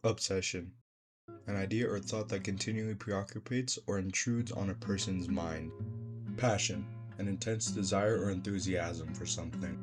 Obsession. An idea or thought that continually preoccupates or intrudes on a person's mind. Passion. An intense desire or enthusiasm for something.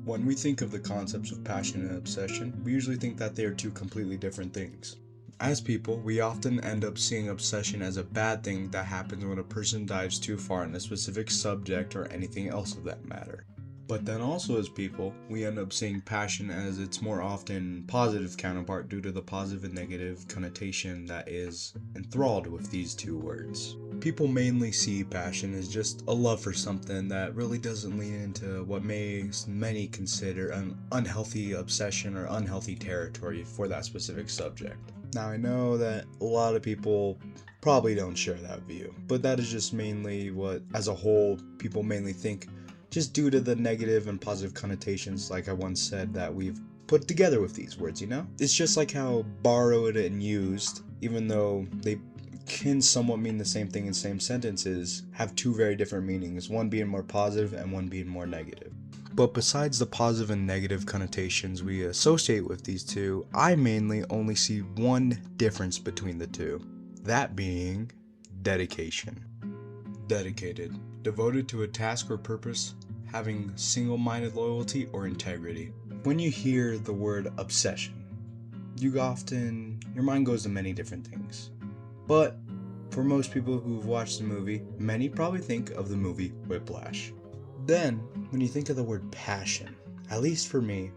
When we think of the concepts of passion and obsession, we usually think that they are two completely different things. As people, we often end up seeing obsession as a bad thing that happens when a person dives too far in a specific subject or anything else of that matter. But then also as people, we end up seeing passion as its more often positive counterpart due to the positive and negative connotation that is enthralled with these two words. People mainly see passion as just a love for something that really doesn't lean into what many consider an unhealthy obsession or unhealthy territory for that specific subject. Now I know that a lot of people probably don't share that view, but that is just mainly what, as a whole, people mainly think just due to the negative and positive connotations, like I once said, that we've put together with these words, you know? It's just like how borrowed and used, even though they can somewhat mean the same thing in same sentences, have two very different meanings, one being more positive and one being more negative. But besides the positive and negative connotations we associate with these two, I mainly only see one difference between the two, that being dedication. Dedicated, devoted to a task or purpose, having single-minded loyalty or integrity. When you hear the word obsession, your mind goes to many different things. But for most people who've watched the movie, many probably think of the movie Whiplash. Then, when you think of the word passion, at least for me,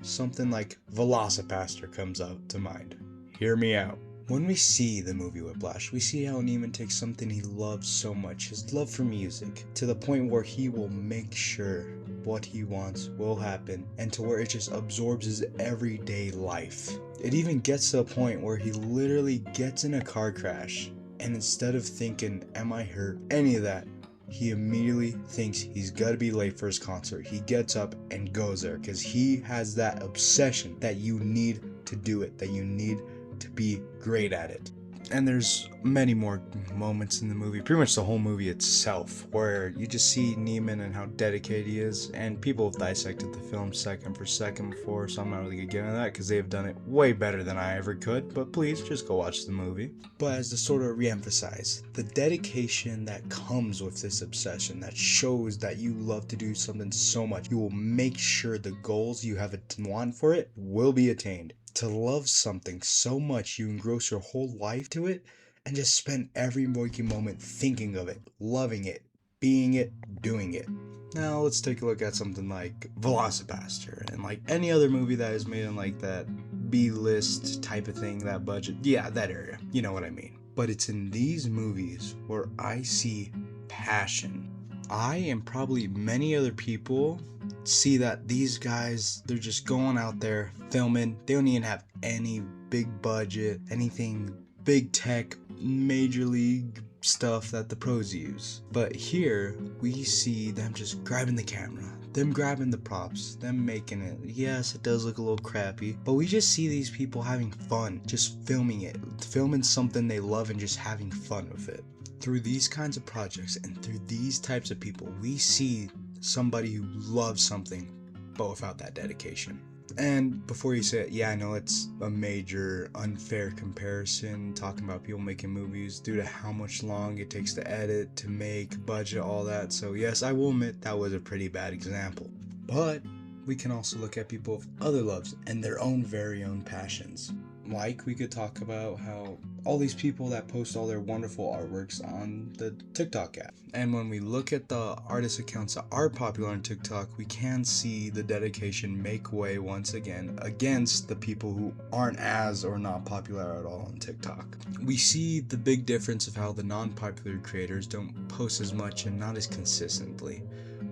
something like Velocipaster comes up to mind. Hear me out. When we see the movie Whiplash, we see how Neiman takes something he loves so much, his love for music, to the point where he will make sure what he wants will happen, and to where it just absorbs his everyday life. It even gets to a point where he literally gets in a car crash, and instead of thinking, am I hurt, any of that, he immediately thinks he's gotta be late for his concert. He gets up and goes there because he has that obsession that you need to do it, that you need to be great at it. And there's many more moments in the movie, pretty much the whole movie itself, where you just see Neiman and how dedicated he is, and people have dissected the film second for second before, so I'm not really gonna get into that because they've done it way better than I ever could, but please just go watch the movie. But as to sort of re-emphasize, the dedication that comes with this obsession, that shows that you love to do something so much, you will make sure the goals you have want for it will be attained. To love something so much you engross your whole life to it and just spend every waking moment thinking of it, loving it, being it, doing it. Now let's take a look at something like Velocipaster and like any other movie that is made in like that B-list type of thing, that budget. Yeah, that area. You know what I mean. But it's in these movies where I see passion. I and probably many other people see that these guys, they're just going out there filming. They don't even have any big budget, anything big tech, major league stuff that the pros use. But here we see them just grabbing the camera, them grabbing the props, them making it. Yes, it does look a little crappy, but we just see these people having fun, just filming it, filming something they love and just having fun with it. Through these kinds of projects and through these types of people, we see somebody who loves something but without that dedication. And before you say it, yeah, I know it's a major unfair comparison talking about people making movies due to how much long it takes to edit, to make, budget, all that. So yes, I will admit that was a pretty bad example. But we can also look at people with other loves and their own very own passions. Like we could talk about how all these people that post all their wonderful artworks on the TikTok app. And when we look at the artist accounts that are popular on TikTok, we can see the dedication make way once again against the people who aren't as or not popular at all on TikTok. We see the big difference of how the non-popular creators don't post as much and not as consistently.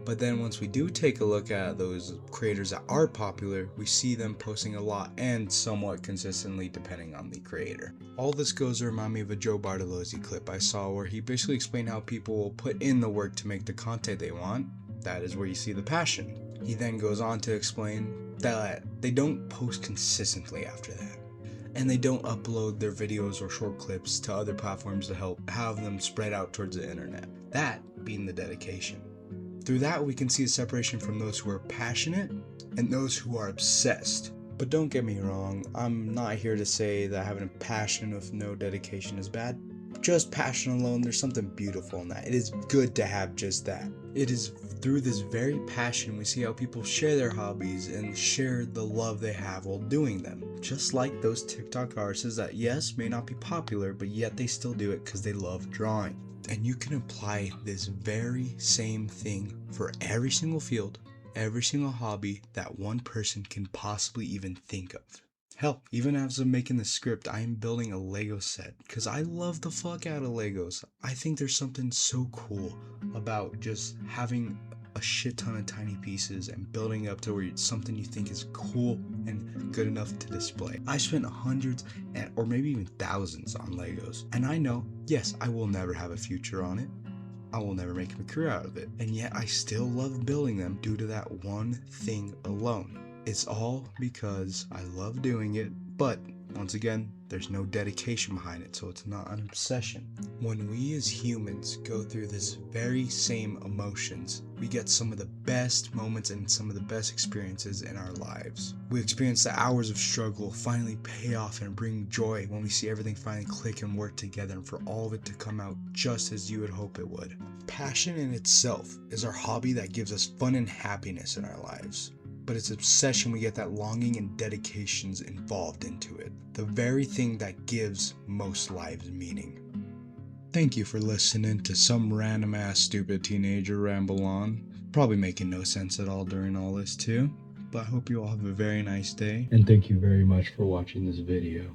But then once we do take a look at those creators that are popular, we see them posting a lot and somewhat consistently depending on the creator. All this goes to remind me of a Joe Bartolozzi clip I saw where he basically explained how people will put in the work to make the content they want. That is where you see the passion. He then goes on to explain that they don't post consistently after that. And they don't upload their videos or short clips to other platforms to help have them spread out towards the internet. That being the dedication. Through that, we can see a separation from those who are passionate and those who are obsessed. But don't get me wrong, I'm not here to say that having a passion with no dedication is bad. Just passion alone, there's something beautiful in that. It is good to have just that. It is through this very passion we see how people share their hobbies and share the love they have while doing them. Just like those TikTok artists that, yes, may not be popular, but yet they still do it because they love drawing. And you can apply this very same thing for every single field, every single hobby that one person can possibly even think of. Hell, even as I'm making the script, I am building a Lego set because I love the fuck out of Legos. I think there's something so cool about just having a shit ton of tiny pieces and building up to where it's something you think is cool and good enough to display. I spent hundreds or maybe even thousands on Legos, and I know, yes, I will never have a future on it. I will never make a career out of it, and yet I still love building them due to that one thing alone. It's all because I love doing it, but once again, there's no dedication behind it, so it's not an obsession. When we as humans go through this very same emotions, we get some of the best moments and some of the best experiences in our lives. We experience the hours of struggle finally pay off and bring joy when we see everything finally click and work together, and for all of it to come out just as you would hope it would. Passion in itself is our hobby that gives us fun and happiness in our lives. But it's obsession we get that longing and dedications involved into it. The very thing that gives most lives meaning. Thank you for listening to some random ass stupid teenager ramble on. Probably making no sense at all during all this too. But I hope you all have a very nice day. And thank you very much for watching this video.